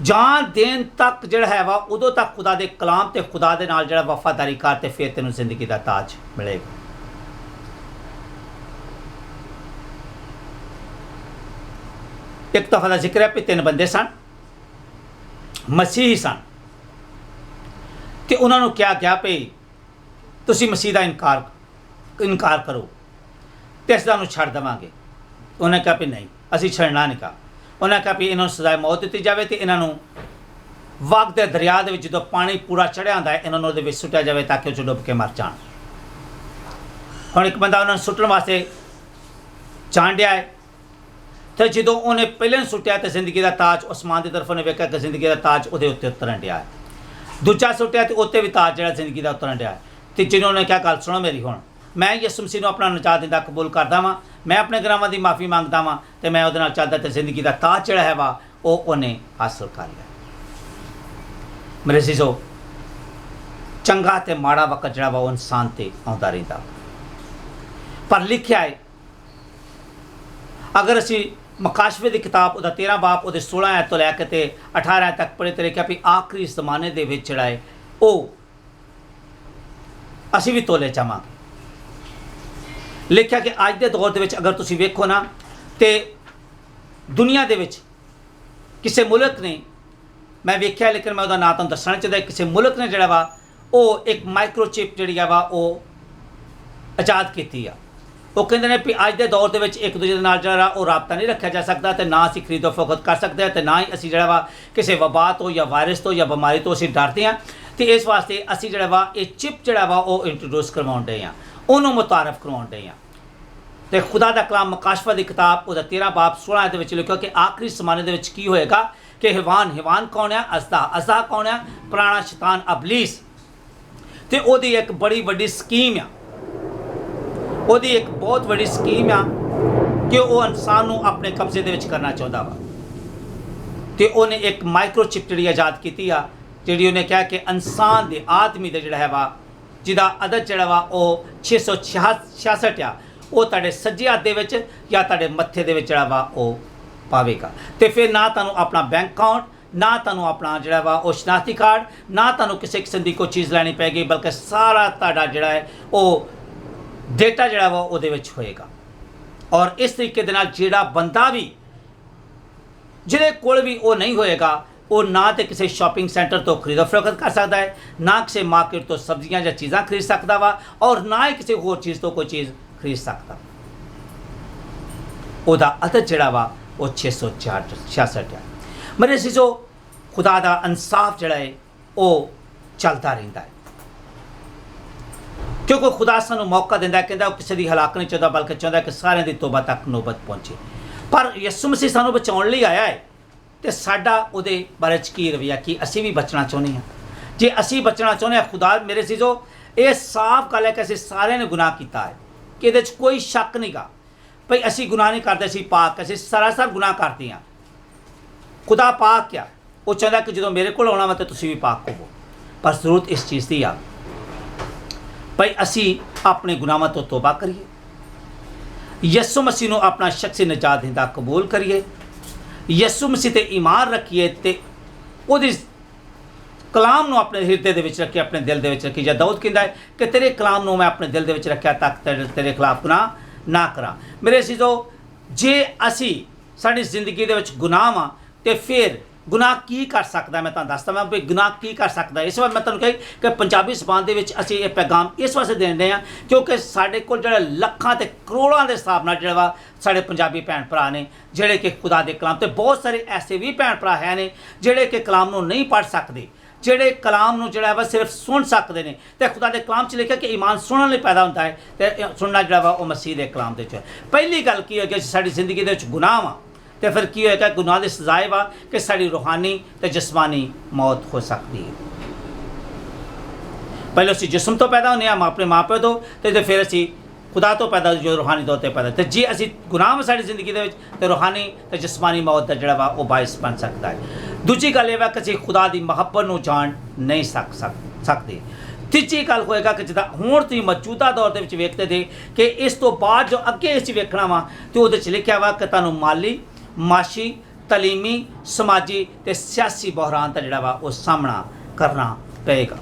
जान देन तक जड़ा है वा उदों तक खुदा दे कलाम ते खुदा दे नाल जड़ा वफादारी कर ते फिर तेनों जिंदगी का ताज मिलेगा। एक दफा का जिक्र है कि 3 बंदे सन, मसीही सन, तो उन्होंने क्या कहा भी तुसी मसीह का इनकार करो तो अस तुहानूं छड्ड देवांगे। उन्हें कहा भी नहीं असी छड़ना नहीं। कहा उन्हें कहा भी इन्होंने सजाए मौत दी जाए तो इन्हों वाग के दरिया के जो पानी पूरा चढ़िया होंदा है इन्होंने उहदे विच सुट्टिया जाए ताकि वो डुब के मर जान। हुण एक बंदा उन्होंने सुट्टण वास्ते जान दिया है, तो जो उन्हें पहले सुट्टिया तो जिंदगी का ताज आसमान की तरफ उन्हें वेख्या कि जिंदगी का ताज वो उत्ते उतरन दिया है। दूजा सुट्टिया तो उत्ते भी ताज जो जिंदगी का उतरन दिया है। तो जिन्होंने क्या गल सुनो मेरी, हुण मैं यसू मसीह अपना नजात दिंदा कबूल करदा वां, मैं अपने गुनाहां की माफ़ी मंगदा वां, तो मैं उहदे नाल चलदा तो जिंदगी का ताज जिहड़ा है वा वो उन्हें हासिल कर लिया। मेरे अजीजो, चंगा ते माड़ा वक्त जिहड़ा वा इंसान ते आउंदा रहिंदा, पर लिखिया है अगर असी मकाशवे की किताब उसका 13 बाब उसके 16 आयत तो लैके ते 18 आयत तक पढ़े तो लिखा भी आखिरी जमाने दे विच जिहड़ा है वो असी भी तोले जावांगे। लिखा कि अज के दौर के अगर तुम वेखो ना तो दुनिया के किसी मुल्क ने, मैं वेख्या लेकिन मैं उसका नाम तुहानूं दसना चाहता, किसी मुल्क ने जिहड़ा वा वो एक माइक्रोचिप जिहड़ी वा वो आज़ाद की आ। वो कहते हैं भी अज के दौर के एक दूजे के नाल जिहड़ा वो राबता नहीं रखा जा सकता, तो ना असी खरीदो फरोख्त कर सकते हैं, तो ना ही असी जिहड़ा वा किसी वबा तो या वायरस तो या बीमारी तो असी डरते हैं। तो इस वास्ते असी जिहड़ा वा ये चिप जिहड़ा वा वो इंट्रोड्यूस करवाउण डे हाँ, उन्होंने मुतारफ करवाउण डे हाँ। तो खुदा का कलाम मकाशवा की किताब उसका 13 बाब 16 के लिखा कि आखिरी जमाने के की होएगा कि हिवान कौन है? अज़दा कौन है? पुराना शैतान अबलीस। तो ओदी एक बड़ी वड्डी स्कीम आ, ओदी एक बहुत बड़ी स्कीम आ कि वो इंसान को अपने कब्जे के करना चाहता वा। तो उन्हें एक माइक्रोचिप जी आज़ाद की जी उन्हें कहा कि इंसान के आदमी का जोड़ा है वा जिदा अदद जोड़ा वा वो 666 आ वो तुहाडे सज्जे हत्थ दे विच या तुहाडे मत्थे दे विच जिहड़ा वा वो पावेगा। तो फिर ना तुहानूं अपना बैंक अकाउंट, ना तुहानूं अपना जिहड़ा वा वो शनाख्ती कार्ड, ना तुहानूं किसी किस्म की कोई चीज़ लैनी पैगी, बल्कि सारा तुहाडा जिहड़ा है वो डेटा जिहड़ा वा उहदे विच होएगा। और इस तरीके दे नाल जिहड़ा बंदा भी जिहदे कोल भी वो नहीं होएगा वो ना तो किसी शॉपिंग सेंटर तो खरीदो फरोख्त कर सकता है, ना किसी मार्केट तो सब्जियां या चीज़ां खरीद सकता वा, और ना ही किसी होर चीज़ तो कोई चीज़ खरीद सकता। उहदा अदद जिहड़ा वा वो 666 है। मेरे अजीजो, खुदा दा इंसाफ जिहड़ा है वो चलता रहिंदा है, क्योंकि खुदा सानूं मौका दिंदा है, कहंदा किसी दी हलाक नहीं चाहता बल्कि चाहता कि सारिਆਂ दी तौबा तक नौबत पहुंचे। पर यसू मसीह सानूं बचाउण लई आया है, तो साडा उहदे बारे च की रवैया कि असी भी बचना चाहुंदे हां। जे असी बचना चाहुंदे हां, खुदा मेरे अजीजो ये साफ गल है कि असीं सारिਆਂ ने गुनाह कीता है, कि इहदे च कोई शक नहीं गा भाई असी गुनाह नहीं करते, असी पाक, असी सरासर गुनाह करते हैं। खुदा पाक क्या वो चाहता कि जो मेरे को आना वा तो तुसीं भी पाक होवो, पर जरूरत इस चीज़ की आ भाई असी अपने गुनाहों तो तौबा करिए, यसु मसीह को अपना शख्सी निजात दिंदा कबूल करिए, यसु मसीह ते ईमान रखिए, ते ਉਹਦੀ ਕਲਾਮ ਨੂੰ ਆਪਣੇ ਹਿਰਦੇ ਦੇ ਵਿੱਚ ਰੱਖੀ, ਆਪਣੇ ਦਿਲ ਦੇ ਵਿੱਚ ਰੱਖੀ। ਜਾਂ ਦਾਊਦ ਕਹਿੰਦਾ ਹੈ ਕਿ ਤੇਰੇ ਕਲਾਮ ਨੂੰ ਮੈਂ ਆਪਣੇ ਦਿਲ ਦੇ ਵਿੱਚ ਰੱਖਿਆ ਤਾਂ ਤੇਰੇ ਖਿਲਾਫ ਗੁਨਾਹ ਨਾ ਕਰਾਂ। ਮੇਰੇ ਅਜ਼ੀਜ਼ੋ, ਜੇ ਅਸੀਂ ਸਾਡੀ ਜ਼ਿੰਦਗੀ ਦੇ ਵਿੱਚ ਗੁਨਾਹ ਵਾ ਤੇ ਫਿਰ ਗੁਨਾਹ ਕੀ ਕਰ ਸਕਦਾ, ਮੈਂ ਤੁਹਾਨੂੰ ਦੱਸਦਾ ਮੈਂ ਵੀ ਗੁਨਾਹ ਕੀ ਕਰ ਸਕਦਾ। ਇਸ ਵਾਰ ਮੈਂ ਤੁਹਾਨੂੰ ਕਹੀ ਕਿ ਪੰਜਾਬੀ ਜ਼ਬਾਨ ਦੇ ਵਿੱਚ ਅਸੀਂ ਇਹ ਪੈਗਾਮ ਇਸ ਵਾਸਤੇ ਦੇਣ ਹਾਂ ਕਿਉਂਕਿ ਸਾਡੇ ਕੋਲ ਜਿਹੜੇ ਲੱਖਾਂ ਤੇ ਕਰੋੜਾਂ ਦੇ ਹਿਸਾਬ ਨਾਲ ਜਿਹੜਾ ਵਾ ਸਾਡੇ ਪੰਜਾਬੀ ਭੈਣ ਭਰਾ ਨੇ ਜਿਹੜੇ ਕਿ ਖੁਦਾ ਦੇ ਕਲਾਮ, ਤੇ ਬਹੁਤ ਸਾਰੇ ਐਸੇ ਵੀ ਭੈਣ ਭਰਾ ਹੈ ਨੇ ਜਿਹੜੇ ਕਿ ਕਲਾਮ ਨੂੰ ਨਹੀਂ ਪੜ੍ਹ ਸਕਦੇ, ਜਿਹੜੇ ਕਲਾਮ ਨੂੰ ਜਿਹੜਾ ਵਾ ਸਿਰਫ ਸੁਣ ਸਕਦੇ ਨੇ। ਤੇ ਖੁਦਾ ਦੇ ਕਲਾਮ 'ਚ ਲਿਖਿਆ ਕਿ ਈਮਾਨ ਸੁਣਨ ਲਈ ਪੈਦਾ ਹੁੰਦਾ ਹੈ ਤੇ ਸੁਣਨਾ ਜਿਹੜਾ ਵਾ ਉਹ ਮਸੀਹ ਦੇ ਕਲਾਮ ਦੇ 'ਚ ਹੈ। ਪਹਿਲੀ ਗੱਲ ਕੀ ਹੈ ਕਿ ਸਾਡੀ ਜ਼ਿੰਦਗੀ ਦੇ ਵਿੱਚ ਗੁਨਾਹ ਵਾ ਤੇ ਫਿਰ ਕੀ ਹੋਏਗਾ, ਗੁਨਾਹ ਦੀ ਸਜ਼ਾਏ ਵਾ ਕਿ ਸਾਡੀ ਰੂਹਾਨੀ ਤੇ ਜਿਸਮਾਨੀ ਮੌਤ ਹੋ ਸਕਦੀ ਹੈ। ਪਹਿਲਾਂ ਅਸੀਂ ਜਿਸਮ ਤੋਂ ਪੈਦਾ ਹੁੰਦੇ ਹਾਂ ਆਪਣੇ ਮਾਂ ਪਿਓ ਤੋਂ, ਤੇ ਫਿਰ ਅਸੀਂ ਖੁਦਾ ਤੋਂ ਪੈਦਾ ਜੋ ਰੂਹਾਨੀ ਤੌਰ 'ਤੇ ਪੈਦਾ। ਤੇ ਜੇ ਅਸੀਂ ਗੁਨਾਹ ਸਾਡੀ ਜ਼ਿੰਦਗੀ ਦੇ ਵਿੱਚ ਤੇ ਰੂਹਾਨੀ ਤੇ ਜਿਸਮਾਨੀ ਮੌਤ ਦਾ ਜਿਹੜਾ ਵਾ ਉਹ ਬਾਇਸ ਬਣ ਸਕਦਾ ਹੈ। ਦੂਜੀ ਗੱਲ ਇਹ ਵਾ ਕਿ ਅਸੀਂ ਖੁਦਾ ਦੀ ਮੁਹੱਬਤ ਨੂੰ ਜਾਣ ਨਹੀਂ ਸਕਦੇ। ਤੀਜੀ ਗੱਲ ਹੋਏਗਾ ਕਿ ਜਿੱਦਾਂ ਹੁਣ ਤੁਸੀਂ ਮੌਜੂਦਾ ਦੌਰ ਦੇ ਵਿੱਚ ਵੇਖਦੇ ਜੇ ਕਿ ਇਸ ਤੋਂ ਬਾਅਦ ਜੋ ਅੱਗੇ ਅਸੀਂ ਵੇਖਣਾ ਵਾ ਤੇ ਉਹਦੇ 'ਚ ਲਿਖਿਆ ਵਾ ਕਿ ਤੁਹਾਨੂੰ ਮਾਲੀ, ਮਾਸ਼ੀ, ਤਲੀਮੀ, ਸਮਾਜੀ ਤੇ ਸਿਆਸੀ ਬੁਹਰਾਨ ਦਾ ਜਿਹੜਾ ਵਾ ਉਹ ਸਾਹਮਣਾ ਕਰਨਾ ਪਏਗਾ।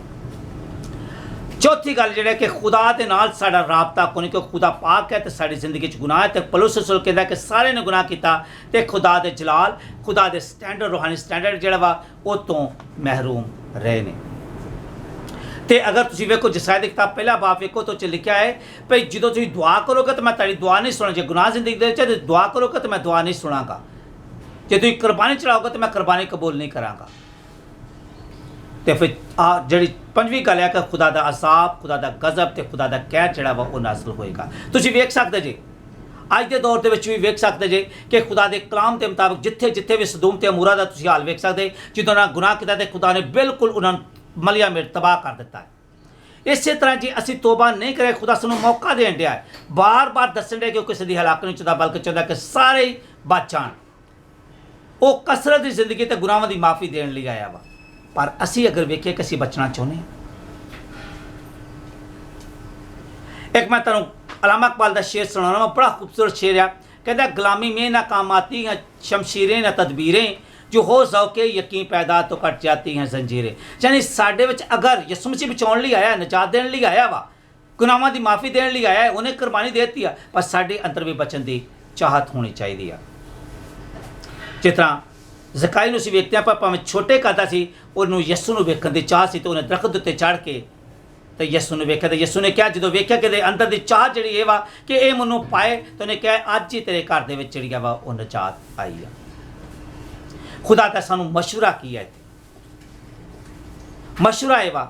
ਚੌਥੀ ਗੱਲ ਜਿਹੜਾ ਕਿ ਖੁਦਾ ਦੇ ਨਾਲ ਸਾਡਾ ਰਾਬਤਾ ਕੋਈ ਨਹੀਂ, ਕਿਉਂਕਿ ਖੁਦਾ ਪਾਕ ਹੈ ਤੇ ਸਾਡੀ ਜ਼ਿੰਦਗੀ 'ਚ ਗੁਨਾਹ ਹੈ। ਤੇ ਪੌਲੁਸ ਰਸੂਲ ਕਹਿੰਦਾ ਕਿ ਸਾਰੇ ਨੇ ਗੁਨਾਹ ਕੀਤਾ ਤੇ ਖੁਦਾ ਦੇ ਜਲਾਲ, ਖੁਦਾ ਦੇ ਸਟੈਂਡਰਡ, ਰੂਹਾਨੀ ਸਟੈਂਡਰਡ ਜਿਹੜਾ ਵਾ ਉਹ ਤੋਂ ਮਹਿਰੂਮ ਰਹੇ ਨੇ। ਤੇ ਅਗਰ ਤੁਸੀਂ ਵੇਖੋ ਜਸਾਇਆ ਦੀ ਕਿਤਾਬ ਪਹਿਲਾ ਬਾਬ ਵੇਖੋ ਤਾਂ 'ਚ ਲਿਖਿਆ ਹੈ ਭਈ ਜਦੋਂ ਤੁਸੀਂ ਦੁਆ ਕਰੋਗੇ ਤਾਂ ਮੈਂ ਤੁਹਾਡੀ ਦੁਆ ਨਹੀਂ ਸੁਣਾ। ਜੇ ਗੁਨਾਹ ਜ਼ਿੰਦਗੀ ਦੇ ਵਿੱਚ ਦੁਆ ਕਰੋਗੇ ਤਾਂ ਮੈਂ ਦੁਆ ਨਹੀਂ ਸੁਣਾਂਗਾ। ਜੇ ਤੁਸੀਂ ਕੁਰਬਾਨੀ ਚੜਾਓਗੇ ਤਾਂ ਮੈਂ ਕੁਰਬਾਨੀ ਕਬੂਲ ਨਹੀਂ ਕਰਾਂਗਾ। ਤੇ ਫਿਰ ਜਿਹੜੀ ਪੰਜਵੀਂ ਗੱਲ ਹੈ ਕਿ ਖੁਦਾ ਦਾ ਅਜ਼ਾਬ, ਖੁਦਾ ਦਾ ਗਜ਼ਬ ਤੇ ਖੁਦਾ ਦਾ ਕਹਿਰ ਜਿਹੜਾ ਵਾ ਉਹ ਨਾਜ਼ਿਲ ਹੋਏਗਾ। ਤੁਸੀਂ ਵੇਖ ਸਕਦੇ ਜੇ ਅੱਜ ਦੇ ਦੌਰ ਦੇ ਵਿੱਚ ਵੀ ਵੇਖ ਸਕਦੇ ਜੇ ਕਿ ਖੁਦਾ ਦੇ ਕਲਾਮ ਦੇ ਮੁਤਾਬਕ ਜਿੱਥੇ ਜਿੱਥੇ ਵੀ ਸਦੂਮ ਤੇ ਅਮੂਰਾ ਦਾ ਤੁਸੀਂ ਹਾਲ ਵੇਖ ਸਕਦੇ, ਜਦੋਂ ਉਹਨਾਂ ਗੁਨਾਹ ਕੀਤਾ ਤੇ ਖੁਦਾ ਨੇ ਬਿਲਕੁਲ ਉਹਨਾਂ ਨੂੰ ਮਲਿਆ ਮੇਰ ਤਬਾਹ ਕਰ ਦਿੱਤਾ ਹੈ। ਇਸੇ ਤਰ੍ਹਾਂ ਜੇ ਅਸੀਂ ਤੋਬਾ ਨਹੀਂ ਕਰੇ, ਖੁਦਾ ਸਾਨੂੰ ਮੌਕਾ ਦੇਣ ਡਿਆ ਹੈ, ਬਾਰ-ਬਾਰ ਦੱਸਣ ਡਿਆ ਕਿ ਉਹ ਕਿਸੇ ਦੀ ਹਲਾਕ ਨਹੀਂ ਚਾਹੁੰਦਾ ਬਲਕਿ ਚਾਹੁੰਦਾ ਕਿ ਸਾਰੇ ਹੀ ਬਚ ਜਾਣ। ਉਹ ਕਸਰਤ ਦੀ ਜ਼ਿੰਦਗੀ ਤੇ ਗੁਨਾਹਾਂ ਦੀ ਮਾਫੀ ਦੇਣ ਲਈ ਆਇਆ ਵਾ। ਪਰ ਅਸੀਂ ਅਗਰ ਵੇਖੀਏ ਕਿ ਅਸੀਂ ਬਚਣਾ ਚਾਹੁੰਦੇ ਹਾਂ। ਇੱਕ ਮੈਂ ਤੁਹਾਨੂੰ ਅਲਾਮਾ ਇਕਬਾਲ ਦਾ ਸ਼ੇਰ ਸੁਣਾਉਣਾ ਵਾ, ਬੜਾ ਖੂਬਸੂਰਤ ਸ਼ੇਰ ਆ। ਕਹਿੰਦਾ ਗੁਲਾਮੀ में नाकाम आती हैं शमशीरें न तदबीरें, जो हो ज़ौक़े यकीन पैदा तो कट जाती हैं जंजीरें। यानी ਸਾਡੇ ਵਿੱਚ ਅਗਰ ਯਿਸੂ ਮਸੀਹ ਬਚਾਉਣ ਲਈ ਆਇਆ, ਨਜਾਤ ਦੇਣ ਲਈ ਆਇਆ ਵਾ, ਗੁਨਾਹਾਂ ਦੀ ਮਾਫੀ ਦੇਣ ਲਈ ਆਇਆ, ਉਹਨੇ ਕੁਰਬਾਨੀ ਦੇ ਦਿੱਤੀ ਆ, ਪਰ ਸਾਡੇ ਅੰਦਰ ਵੀ ਬਚਣ ਦੀ ਚਾਹਤ ਹੋਣੀ ਚਾਹੀਦੀ ਆ। ਜਿਸ ਤਰ੍ਹਾਂ ਜ਼ਕਾਈ ਨੂੰ ਅਸੀਂ ਵੇਖਦੇ ਆਪਾਂ, ਭਾਵੇਂ ਛੋਟੇ ਕਰਦਾ ਸੀ, ਉਹਨੂੰ ਯਿਸੂ ਨੂੰ ਵੇਖਣ ਦੀ ਚਾਹ ਸੀ ਤੇ ਉਹਨੇ ਦਰਖਤ ਉੱਤੇ ਚੜ੍ਹ ਕੇ ਤੇ ਯਿਸੂ ਨੂੰ ਵੇਖਿਆ। ਤੇ ਯਿਸੂ ਨੇ ਕਿਹਾ, ਜਦੋਂ ਵੇਖਿਆ ਕਿ ਇਹਦੇ ਅੰਦਰ ਦੀ ਚਾਹ ਜਿਹੜੀ ਇਹ ਵਾ ਕਿ ਇਹ ਮੈਨੂੰ ਪਾਏ, ਤੇ ਉਹਨੇ ਕਿਹਾ ਅੱਜ ਹੀ ਤੇਰੇ ਘਰ ਦੇ ਵਿੱਚ ਜਿਹੜੀ ਵਾ ਉਹ ਨਜਾਤ ਆਈ ਆ। खुदा का सानू मशवरा किया है। मशवरा है वा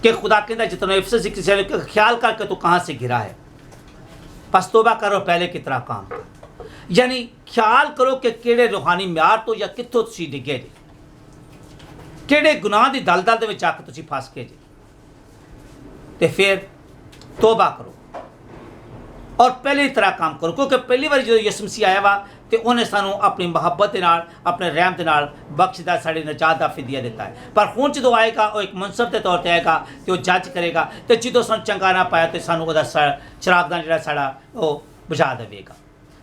कि खुदा कहता जितना इफ्सस किसी ने ख्याल करके तू कहाँ से गिरा है, बस तौबा करो पहले की तरह काम कर। यानी ख्याल करो कि किहड़े रूहानी म्यार तो या कित्थों तुसीं डिगे जे, किहड़े गुनाह दी दलदल दे विच आके तुसीं फस के जे, ते फिर तौबा करो और पहली तरह काम करो। क्योंकि पहली बार जो यीशु मसीह आया वा तो उन्हें सानू अपनी मुहब्बत के नाल, अपने रहम के नाल बख्शदा, साड़ी नजात का फिदिया दिता है। पर हुण जो आएगा वो एक मुनसब के तौर पर आएगा तो जज करेगा, तो जो सानू चंगा ना पाया तो सानू वो शराबदान जो साड़ा वो बुझा देगा,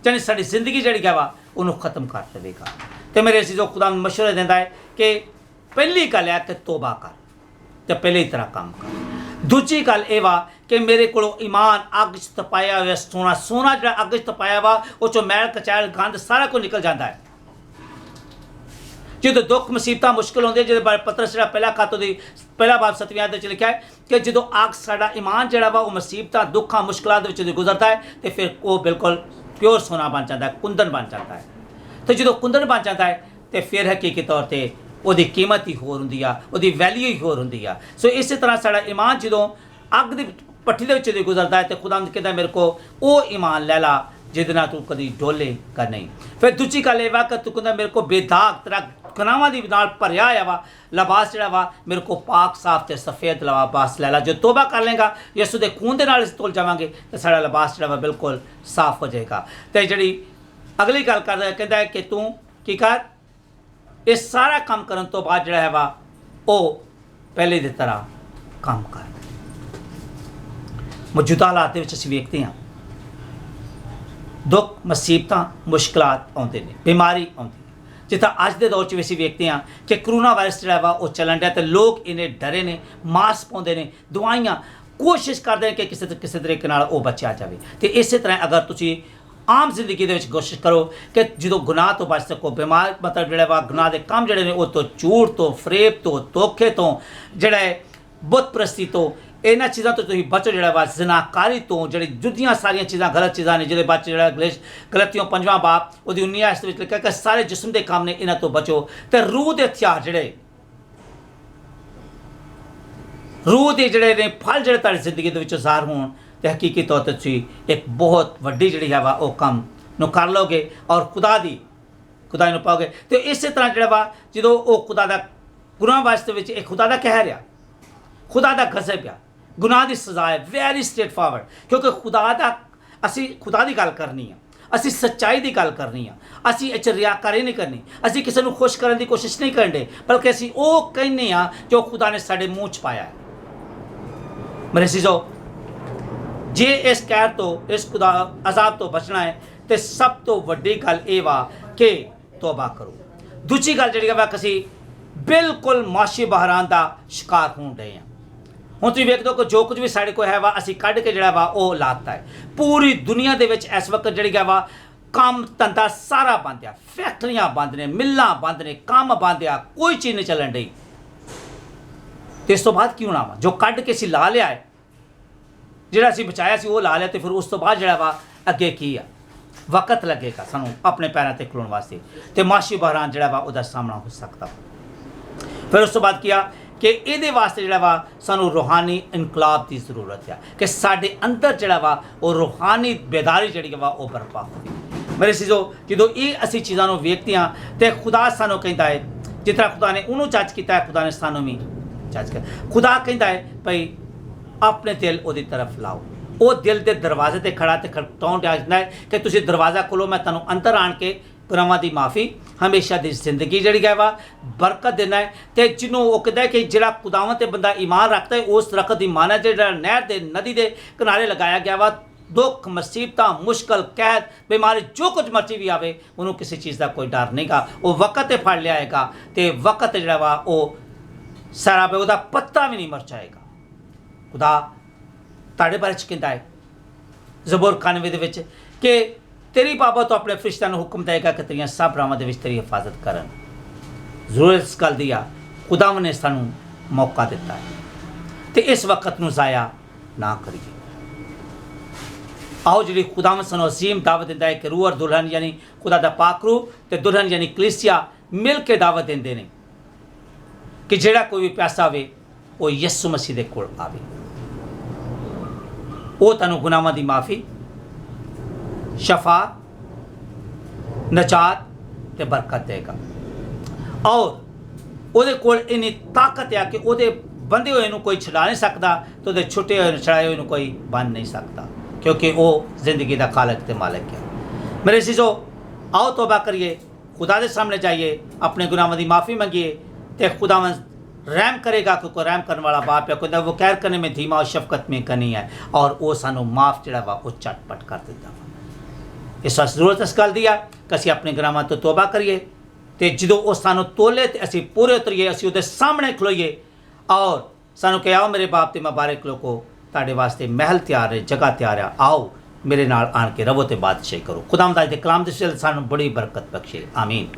यानी साड़ी जिंदगी जी वा उन्होंने ख़त्म कर देगा। तो मेरे असीज़ो खुदा मशवरा देता है कि पहली गल है कि तौबा कर तो पहले ही तरह काम कर। दूजी गल ये वा कि मेरे को ईमान अग च तपाया हुआ सोना, सोना जो अग च तपाया वा वो चो मैल कचैल गंद सारा कुछ निकल जाता है। जो दुख मुसीबत मुश्किल होंगे, जो पतरस जो पहला खातों की पहला बाब 7वीं आयत लिखा है कि जो अग साड़ा ईमान जोड़ा वा वो मुसीबत दुखा मुश्किलों गुजरता है तो फिर वो बिल्कुल प्योर सोना बन जाता है, कुंदन बन जाता है। तो जो कुंदन बन जाता है तो फिर हकीकी तौर पर ਉਹਦੀ कीमत ही होर हुंदी आ, ਉਹਦੀ वैल्यू ही होर हुंदी आ। सो इस तरह साड़ा ईमान जो अग की भट्ठी के विच गुजरता है तो खुदा कहता मेरे को वो ईमान लै ला जिहदे नाल तू कदी डोलेगा नहीं। फिर दूजी गल ये वा कि तू कहता मेरे को बेदाग तेरा गुनाहां दी नाल भरिया होया वा लिबास जिहड़ा वा मेरे को पाक साफ ते सफ़ेद लिबास लै ला। जो तौबा कर लेगा यीशु दे खून दे नाल तुल जावांगे तो साड़ा लिबास जिहड़ा वा बिल्कुल साफ हो जाएगा। तो जिहड़ी अगली गल करदा कहता है कि तू की कर, ये सारा काम करन तो बाद जिहड़ा है वा वो पहले की तरह काम कर। मौजूदा हालात के असीं वेखते हैं दुख मुसीबत मुश्किलात आउंदे ने, बीमारी आउंदी, जितना अज के दौर भी असीं वेखते हैं कि करोना वायरस जिहड़ा वा वो चलन दिया, तो लोग इन्ने डरे ने, मास्क पाउंदे ने, दवाइयां कोशिश करते हैं कि किसी तरीके नाल वो बचिया जाए। तो इस तरह अगर तुसीं आम जिंदगी दे विच कोशिश करो कि जो गुनाह तो बच सको, बीमार मतलब जिहड़ा वा गुनाह के काम जिहड़े ने वो तो झूठ तो, फरेब तो, धोखे तो, जिहड़ा बुत परस्ती तो, इन्हां चीज़ों तो तुसीं बचो। जिहड़ा वा ज़िनाकारी तो, जिहड़ी जुदियां सारियां चीज़ां गलत चीज़ां ने, जिहदे बाद जिहड़ा गलतियों 5वां बाब उहदी 19 आयत विच लिखिआ कि सारे जिस्म के काम ने, इन्हां तो बचो। ते रूह के हथियार जिहड़े, रूह के जिहड़े ने फल जिहड़े तुहाडी जिंदगी दे विच ज़ाहिर होण, तो हकीकी तौर पर तुसीं एक बहुत वड्डी जिहड़ी है वा वो काम नूं कर लोगे और खुदा नूं पाओगे। तो इस तरह जिहड़ा वा जदों वो खुदा दा गुनाह वास्ते विच एक खुदा दा कहर आ, खुदा दा गज़ब आ, गुनाह की सज़ा है, वैरी स्ट्रेट फॉरवर्ड। क्योंकि खुदा दा असीं खुदा की गल करनी आ, असीं सच्चाई की गल करनी आ, असीं इच रियाकारी नहीं करनी, असीं किसी को खुश करने की कोशिश नहीं करते, बल्कि असीं वो कहने आ जो खुदा ने साडे मूँह च पाया है। मेरे सीजो, जे इस कहर तो, इस खुदा अजाब तो बचना है, तो सब तो वड्डी गल ये वा कि तौबा करो। दूजी गल जी वा कि बिल्कुल माशी बहरान का शिकार होण डे हैं। हुण तुसीं वेखदे हो कि जो कुछ भी साडे कोल है वा असीं कढ के जिहड़ा वा वो लाता है। पूरी दुनिया दे विच इस वक्त जिहड़ी वा काम धंधा सारा बंद आ, फैक्ट्रियां बंद ने, मिल्लां बंद ने, काम बंद आ, कोई चीज़ नहीं चलन डई। तो इस तो बाद की होना वा, जो कढ के असीं ला लिया है, जिहड़ा असीं बचाया सी वो ला लिया, तो फिर उस तो बाद जिहड़ा वा अगे की आ, वक्त लगेगा सानूं अपने पैरों ते खलोण वास्ते, तो माशी बहरान जिहड़ा वा उहदा सामना हो सकता। फिर उस तो बाद किया कि ये वास्ते जिहड़ा वा सानूं रूहानी इनकलाब की जरूरत है कि साडे अंदर जिहड़ा वा वो रूहानी बेदारी जिहड़ी वा वो बरपा होवे। मेरे सीजो, जदों ये असीं चीज़ां नूं वेखदे हां ते खुदा सानूं कहंदा है, जितना खुदा ने उहनूं जज कीता है, खुदा ने सानूं भी जज कर। खुदा कहंदा है भाई अपने दिल उहदी तरफ लाओ, वो दिल के दरवाजे ते खड़ा ते खड़काउण जांदा है कि तुसीं दरवाज़ा खोलो, मैं तुहानूं अंदर आण के गुनाहां की माफ़ी, हमेशा की जिंदगी जिहड़ी है वा बरकत देना है। तो जिन्हों वो कहता है कि जिहड़ा खुदावंद ते बंदा ईमान रखता है, उस दरख्त की माना जिहड़ा नहर के नदी के किनारे लगाया गया वा, दुख मुसीबत मुश्किल कैद बीमारी जो कुछ मर्जी भी आवे, उन्होंने किसी चीज़ का कोई डर नहीं गा, वो वक्त ते फड़ लियाएगा, तो वक्त जिहड़ा वा वो सारा पे, उसका पत्ता भी नहीं मरचाएगा। खुदा तुहाडे बारे च कहंदा है ज़बूर 91 दे विच कि तेरी बाबत तो अपने फरिश्तिਆਂ ਨੂੰ हुक्म देगा कि तेरियां सब राहां दे विच तेरी हिफाजत करन। जरूरत इस गल दी आ, खुदावंद ने सानूं मौका दिता है, तो इस वक्त नूं ज़ाया ना करिए। आओ जी खुदावंद सानूं अजीम दावत दिंदा है कि रूह और दुल्हन यानी खुदा दा पाक रूह ते दुल्हन यानी कलीसिया मिल के दावत देंदे ने कि जिहड़ा कोई भी प्यासा होवे वो यीशु मसीह दे कोल आवे, वो तुहानूं गुनाहां दी माफ़ी, शफा, नजात ते बरकत देगा। और ਉਹਦੇ ਕੋਲ इन्नी ताकत है कि ਉਹਦੇ बंधे हुए ਨੂੰ कोई छुड़ा नहीं सकता, तो ਉਹਦੇ छुटे हुए छुड़ाए हुए ਨੂੰ कोई बन नहीं सकता, क्योंकि वो जिंदगी का खालक ते मालिक है। मेरे सीजो, आओ तौबा करिए, खुदा के सामने जाइए, अपने गुनाहों की माफ़ी मंगिए, तो खुदावंद रहम करेगा, क्योंकि रहम करने वाला बाप है। कहता वो कहर करने में धीमा और शफकत में कनी है, और वो सानू माफ़ जिहड़ा वा वो झटपट कर देता वा। इस वास्ते जरूरत इस गल दी आ कि असीं अपने गुनाहां तो तौबा करिए, तो जदों वो सानू तोले तो असीं पूरे उतरीए, असीं उहदे सामने खलोईए और सानू कहे आओ मेरे बाप ते मुबारक लोगो, तुहाडे वास्ते महल तैयार है, जगह तैयार है, आओ मेरे नाल आण के रवो ते बादशाही करो। खुदावंद अज दे कलाम दे सानू बड़ी बरकत बख्शे। आमीन।